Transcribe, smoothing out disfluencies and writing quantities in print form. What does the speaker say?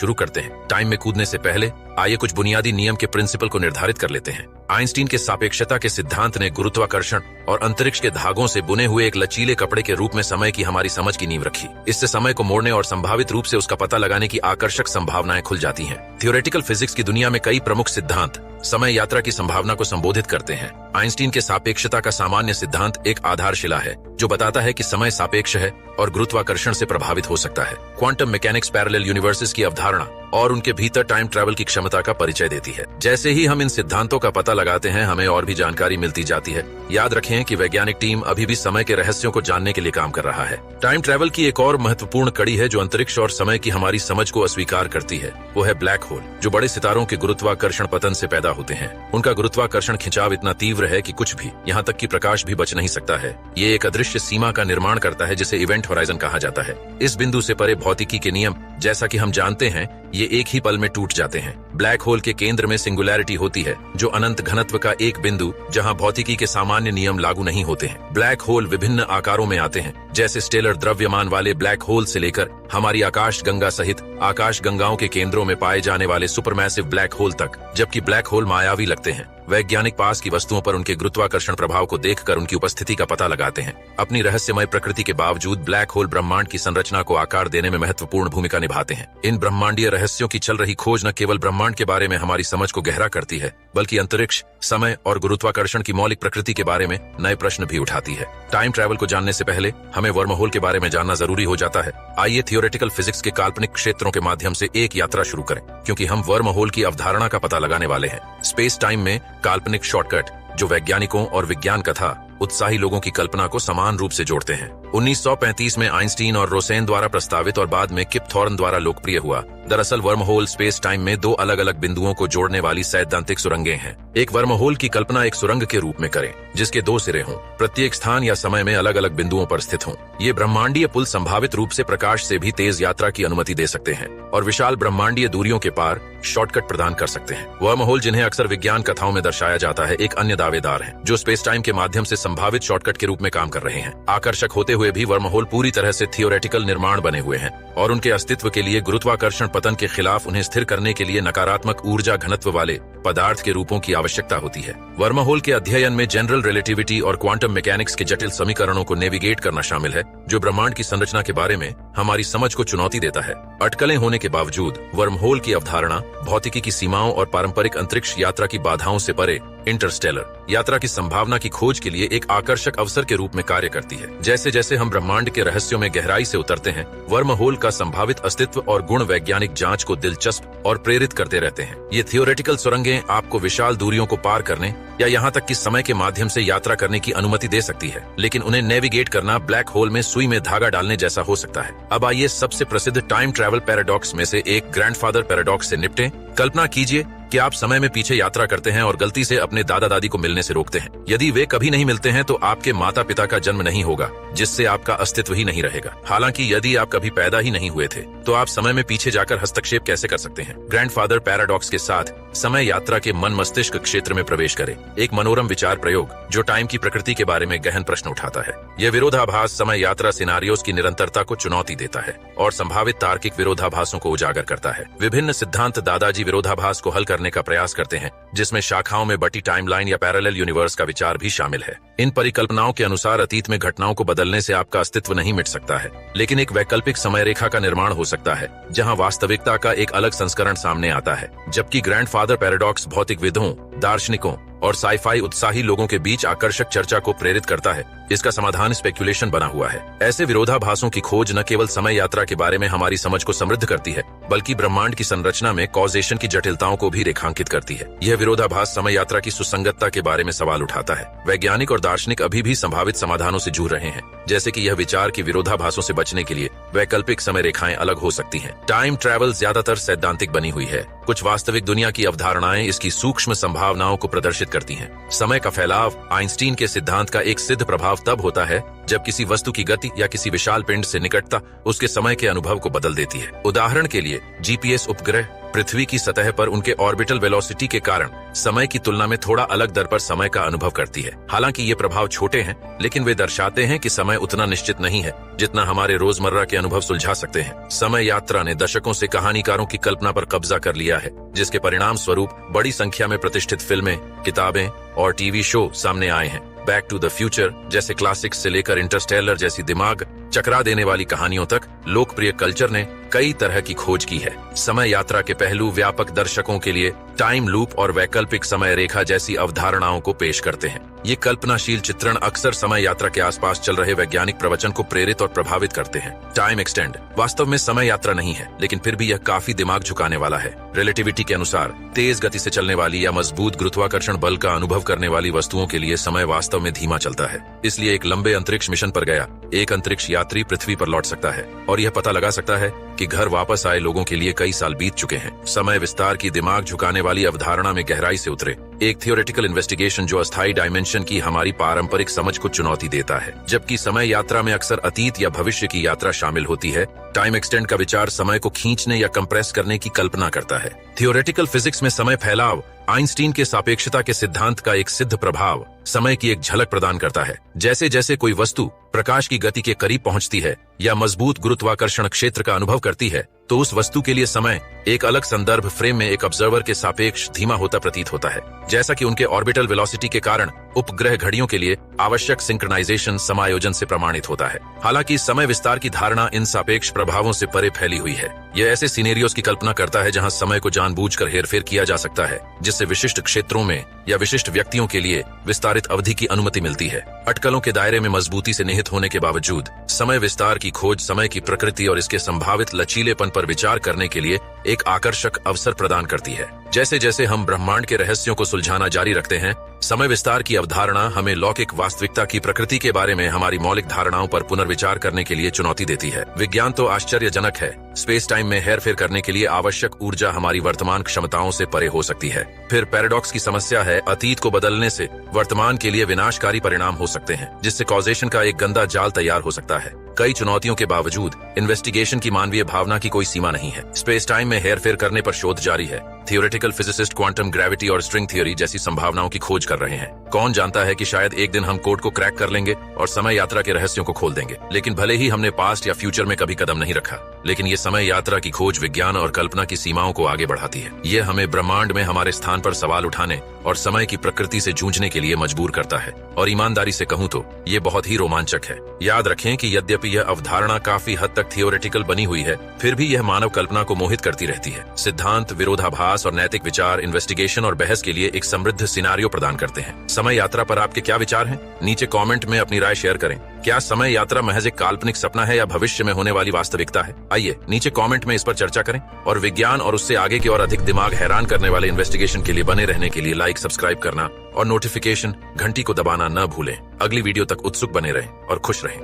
शुरू करते हैं। टाइम में कूदने से पहले आइए कुछ बुनियादी नियम के प्रिंसिपल को निर्धारित कर लेते हैं। आइंस्टीन के सापेक्षता के सिद्धांत ने गुरुत्वाकर्षण और अंतरिक्ष के धागों से बुने हुए एक लचीले कपड़े के रूप में समय की हमारी समझ की नींव रखी। इससे समय को मोड़ने और संभावित रूप से उसका पता लगाने की आकर्षक संभावनाएं खुल जाती हैं। थियोरेटिकल फिजिक्स की दुनिया में कई प्रमुख सिद्धांत समय यात्रा की संभावना को संबोधित करते हैं। आइंस्टीन के सापेक्षता का सामान्य सिद्धांत एक आधारशिला है जो बताता है कि समय सापेक्ष है और गुरुत्वाकर्षण से प्रभावित हो सकता है। क्वांटम मैकेनिक्स पैरेलल यूनिवर्सेस की अवधारणा और उनके भीतर टाइम ट्रैवल की क्षमता का परिचय देती है। जैसे ही हम इन सिद्धांतों का पता लगाते हैं, हमें और भी जानकारी मिलती जाती है। याद रखें कि वैज्ञानिक टीम अभी भी समय के रहस्यों को जानने के लिए काम कर रहा है। टाइम ट्रैवल की एक और महत्वपूर्ण कड़ी है जो अंतरिक्ष और समय की हमारी समझ को अस्वीकार करती है। वो है ब्लैक होल, जो बड़े सितारों के गुरुत्वाकर्षण पतन से पैदा होते हैं। उनका गुरुत्वाकर्षण खिंचाव इतना तीव्र है कि कुछ भी, यहाँ तक कि प्रकाश भी बच नहीं सकता है। ये एक अदृश्य सीमा का निर्माण करता है जिसे इवेंट होराइजन कहा जाता है। इस बिंदु से परे भौतिकी के नियम, जैसा कि हम जानते हैं, ये एक ही पल में टूट जाते हैं। ब्लैक होल के केंद्र में सिंगुलैरिटी होती है, जो अनंत घनत्व का एक बिंदु जहां भौतिकी के सामान्य नियम लागू नहीं होते हैं। ब्लैक होल विभिन्न आकारों में आते हैं, जैसे स्टेलर द्रव्यमान वाले ब्लैक होल से लेकर हमारी आकाश गंगा सहित आकाश गंगाओं के केंद्रों में पाए जाने वाले सुपरमैसिव ब्लैक होल तक। जबकि ब्लैक होल मायावी लगते हैं, वैज्ञानिक पास की वस्तुओं पर उनके गुरुत्वाकर्षण प्रभाव को देखकर उनकी उपस्थिति का पता लगाते हैं। अपनी रहस्यमय प्रकृति के बावजूद ब्लैक होल ब्रह्मांड की संरचना को आकार देने में महत्वपूर्ण भूमिका निभाते हैं। इन ब्रह्मांडीय रहस्यों की चल रही खोज न केवल ब्रह्मांड के बारे में हमारी समझ को गहरा करती है, बल्कि अंतरिक्ष, समय और गुरुत्वाकर्षण की मौलिक प्रकृति के बारे में नए प्रश्न भी उठाती है। टाइम ट्रैवल को जानने से पहले हमें वर्महोल के बारे में जानना जरूरी हो जाता है। आइए थियोरेटिकल फिजिक्स के काल्पनिक क्षेत्रों के माध्यम से एक यात्रा शुरू करें, क्योंकि हम वर्महोल की अवधारणा का पता लगाने वाले हैं। स्पेस टाइम में काल्पनिक शॉर्टकट जो वैज्ञानिकों और विज्ञान कथा उत्साही लोगों की कल्पना को समान रूप से जोड़ते हैं। 1935 में आइंस्टीन और रोसेन द्वारा प्रस्तावित और बाद में किप थॉर्न द्वारा लोकप्रिय हुआ। दरअसल वर्महोल स्पेस टाइम में दो अलग अलग बिंदुओं को जोड़ने वाली सैद्धांतिक सुरंगें हैं। एक वर्महोल की कल्पना एक सुरंग के रूप में करें जिसके दो सिरे हों, प्रत्येक स्थान या समय में अलग अलग बिंदुओं पर स्थित हों। ये ब्रह्मांडीय पुल संभावित रूप से प्रकाश से भी तेज यात्रा की अनुमति दे सकते हैं और विशाल ब्रह्मांडीय दूरियों के पार शॉर्टकट प्रदान कर सकते हैं। वर्महोल, जिन्हें अक्सर विज्ञान कथाओं में दर्शाया जाता है, एक अन्य दावेदार हैं जो स्पेस टाइम के माध्यम से संभावित शॉर्टकट के रूप में काम कर रहे हैं। आकर्षक होते हुए भी वर्महोल पूरी तरह से थियोरेटिकल निर्माण बने हुए हैं और उनके अस्तित्व के लिए गुरुत्वाकर्षण पतन के खिलाफ उन्हें स्थिर करने के लिए नकारात्मक ऊर्जा घनत्व वाले पदार्थ के रूपों की आवश्यकता होती है। वर्महोल के अध्ययन में जनरल रिलेटिविटी और क्वांटम मैकेनिक्स के जटिल समीकरणों को नेविगेट करना शामिल है, जो ब्रह्मांड की संरचना के बारे में हमारी समझ को चुनौती देता है। अटकलें होने के बावजूद वर्महोल की अवधारणा भौतिकी की सीमाओं और पारंपरिक अंतरिक्ष यात्रा की बाधाओं से परे इंटरस्टेलर यात्रा की संभावना की खोज के लिए एक आकर्षक अवसर के रूप में कार्य करती है। जैसे जैसे हम ब्रह्मांड के रहस्यों में गहराई से उतरते हैं, वर्महोल का संभावित अस्तित्व और गुण वैज्ञानिक जांच को दिलचस्प और प्रेरित करते रहते हैं। ये थियोरेटिकल सुरंगें आपको विशाल दूरियों को पार करने या यहाँ तक कि समय के माध्यम से यात्रा करने की अनुमति दे सकती है, लेकिन उन्हें नेविगेट करना ब्लैक होल में सुई में धागा डालने जैसा हो सकता है। अब आइए सबसे प्रसिद्ध टाइम ट्रैवल पैराडॉक्स में से एक ग्रैंडफादर पैराडॉक्स से निपटें। कल्पना कीजिए कि आप समय में पीछे यात्रा करते हैं और गलती से अपने दादा दादी को मिलने से रोकते हैं। यदि वे कभी नहीं मिलते हैं तो आपके माता पिता का जन्म नहीं होगा, जिससे आपका अस्तित्व ही नहीं रहेगा। हालांकि यदि आप कभी पैदा ही नहीं हुए थे तो आप समय में पीछे जाकर हस्तक्षेप कैसे कर सकते हैं? ग्रैंडफादर पैराडॉक्स के साथ समय यात्रा के मन मस्तिष्क क्षेत्र में प्रवेश करें, एक मनोरम विचार प्रयोग जो टाइम की प्रकृति के बारे में गहन प्रश्न उठाता है। यह विरोधाभास समय यात्रा सिनारियोज की निरंतरता को चुनौती देता है और संभावित तार्किक विरोधाभासों को उजागर करता है। विभिन्न सिद्धांत दादाजी विरोधाभास को हल करने का प्रयास करते हैं, जिसमें शाखाओं में बटी टाइमलाइन या पैरेलल यूनिवर्स का विचार भी शामिल है। इन परिकल्पनाओं के अनुसार अतीत में घटनाओं को बदलने से आपका अस्तित्व नहीं मिट सकता है, लेकिन एक वैकल्पिक समय रेखा का निर्माण हो सकता है जहां वास्तविकता का एक अलग संस्करण सामने आता है। जबकि ग्रैंडफादर पैराडॉक्स भौतिकविदों, दार्शनिकों और साइफाई उत्साही लोगों के बीच आकर्षक चर्चा को प्रेरित करता है, इसका समाधान स्पेक्यूलेशन बना हुआ है। ऐसे विरोधाभासों की खोज न केवल समय यात्रा के बारे में हमारी समझ को समृद्ध करती है, बल्कि ब्रह्मांड की संरचना में कॉजेशन की जटिलताओं को भी रेखांकित करती है। यह विरोधाभास समय यात्रा की सुसंगतता के बारे में सवाल उठाता है। वैज्ञानिक और दार्शनिक अभी भी संभावित समाधानों से जूझ रहे हैं, जैसे कि यह विचार कि विरोधाभासों से बचने के लिए वैकल्पिक समय रेखाएं अलग हो सकती हैं। टाइम ट्रैवल ज्यादातर सैद्धांतिक बनी हुई है, कुछ वास्तविक दुनिया की अवधारणाएं इसकी सूक्ष्म संभावनाओं को प्रदर्शित करती हैं। समय का फैलाव आइंस्टीन के सिद्धांत का एक सिद्ध प्रभाव अनुभव तब होता है जब किसी वस्तु की गति या किसी विशाल पिंड से निकटता उसके समय के अनुभव को बदल देती है। उदाहरण के लिए जीपीएस उपग्रह पृथ्वी की सतह पर उनके ऑर्बिटल वेलोसिटी के कारण समय की तुलना में थोड़ा अलग दर पर समय का अनुभव करती है। हालांकि ये प्रभाव छोटे हैं, लेकिन वे दर्शाते हैं कि समय उतना निश्चित नहीं है जितना हमारे रोजमर्रा के अनुभव सुलझा सकते हैं। समय यात्रा ने दशकों से कहानीकारों की कल्पना पर कब्जा कर लिया है, जिसके परिणाम स्वरूप बड़ी संख्या में प्रतिष्ठित फिल्में, किताबें और टीवी शो सामने आए हैं। बैक टू द फ्यूचर जैसे क्लासिक्स से लेकर इंटरस्टेलर जैसी दिमाग चकरा देने वाली कहानियों तक लोकप्रिय कल्चर ने कई तरह की खोज की है। समय यात्रा के पहलू व्यापक दर्शकों के लिए टाइम लूप और वैकल्पिक समय रेखा जैसी अवधारणाओं को पेश करते हैं। ये कल्पनाशील चित्रण अक्सर समय यात्रा के आसपास चल रहे वैज्ञानिक प्रवचन को प्रेरित और प्रभावित करते हैं। टाइम एक्सटेंड वास्तव में समय यात्रा नहीं है, लेकिन फिर भी यह काफी दिमाग झुकाने वाला है। रिलेटिविटी के अनुसार तेज गति से चलने वाली या मजबूत गुरुत्वाकर्षण बल का अनुभव करने वाली वस्तुओं के लिए समय वास्तव में धीमा चलता है। इसलिए एक लंबे अंतरिक्ष मिशन पर गया एक अंतरिक्ष यात्री पृथ्वी पर लौट सकता है और यह पता लगा सकता है कि घर वापस आए लोगों के लिए कई साल बीत चुके हैं। समय विस्तार की दिमाग झुकाने वाली अवधारणा में गहराई से उतरे एक थियोरेटिकल इन्वेस्टिगेशन जो अस्थायी डायमेंशन की हमारी पारंपरिक समझ को चुनौती देता है। जबकि समय यात्रा में अक्सर अतीत या भविष्य की यात्रा शामिल होती है, टाइम एक्सटेंड का विचार समय को खींचने या कंप्रेस करने की कल्पना करता है। थियोरेटिकल फिजिक्स में समय फैलाव आइंस्टीन के सापेक्षता के सिद्धांत का एक सिद्ध प्रभाव समय की एक झलक प्रदान करता है। जैसे जैसे कोई वस्तु प्रकाश की गति के करीब पहुंचती है या मजबूत गुरुत्वाकर्षण क्षेत्र का अनुभव करती है, तो उस वस्तु के लिए समय एक अलग संदर्भ फ्रेम में एक ऑब्जर्वर के सापेक्ष धीमा होता प्रतीत होता है। जैसा कि उनके ऑर्बिटल वेलोसिटी के कारण उपग्रह घड़ियों के लिए आवश्यक सिंक्रोनाइजेशन समायोजन से प्रमाणित होता है। हालांकि समय विस्तार की धारणा इन सापेक्ष प्रभावों से परे फैली हुई है। यह ऐसे सिनेरियोस की कल्पना करता है जहां समय को जानबूझकर हेरफेर किया जा सकता है, जिससे विशिष्ट क्षेत्रों में या विशिष्ट व्यक्तियों के लिए विस्तारित अवधि की अनुमति मिलती है। अटकलों के दायरे में मजबूती से निहित होने के बावजूद समय विस्तार की खोज समय की प्रकृति और इसके संभावित लचीलेपन पर विचार करने के लिए एक आकर्षक अवसर प्रदान करती है। जैसे जैसे हम ब्रह्मांड के रहस्यों को सुलझाना जारी रखते हैं, समय विस्तार की अवधारणा हमें लौकिक वास्तविकता की प्रकृति के बारे में हमारी मौलिक धारणाओं पर पुनर्विचार करने के लिए चुनौती देती है। विज्ञान तो आश्चर्यजनक है, स्पेस टाइम में हेरफेर करने के लिए आवश्यक ऊर्जा हमारी वर्तमान क्षमताओं से परे हो सकती है। फिर पैराडॉक्स की समस्या है, अतीत को बदलने से वर्तमान के लिए विनाशकारी परिणाम हो सकते हैं, जिससे कॉजेशन का एक गंदा जाल तैयार हो सकता है। कई चुनौतियों के बावजूद इन्वेस्टिगेशन की मानवीय भावना की कोई सीमा नहीं है। स्पेस टाइम में हेरफेर करने पर शोध जारी है। थियोरेटिकल फिजिसिस्ट क्वांटम ग्रेविटी और स्ट्रिंग थ्योरी जैसी संभावनाओं की खोज कर रहे हैं। कौन जानता है कि शायद एक दिन हम कोड को क्रैक कर लेंगे और समय यात्रा के रहस्यों को खोल देंगे। लेकिन भले ही हमने पास्ट या फ्यूचर में कभी कदम नहीं रखा, लेकिन ये समय यात्रा की खोज विज्ञान और कल्पना की सीमाओं को आगे बढ़ाती है। ये हमें ब्रह्मांड में हमारे स्थान पर सवाल उठाने और समय की प्रकृति से जूझने के लिए मजबूर करता है। और ईमानदारी से कहूं तो ये बहुत ही रोमांचक है। याद रखें कि यद्यपि यह अवधारणा काफी हद तक थियोरेटिकल बनी हुई है, फिर भी यह मानव कल्पना को मोहित करती रहती है। सिद्धांत, विरोधाभास और नैतिक विचार इन्वेस्टिगेशन और बहस के लिए एक समृद्ध सिनारियो प्रदान करते हैं। समय यात्रा पर आपके क्या विचार हैं? नीचे कमेंट में अपनी राय शेयर करें। क्या समय यात्रा महज एक काल्पनिक सपना है या भविष्य में होने वाली वास्तविकता है? आइए नीचे कमेंट में इस पर चर्चा करें और विज्ञान और उससे आगे की और अधिक दिमाग हैरान करने वाले इन्वेस्टिगेशन के लिए बने रहने के लिए लाइक, सब्सक्राइब करना और नोटिफिकेशन घंटी को दबाना न भूलें। अगली वीडियो तक उत्सुक बने रहें और खुश रहें।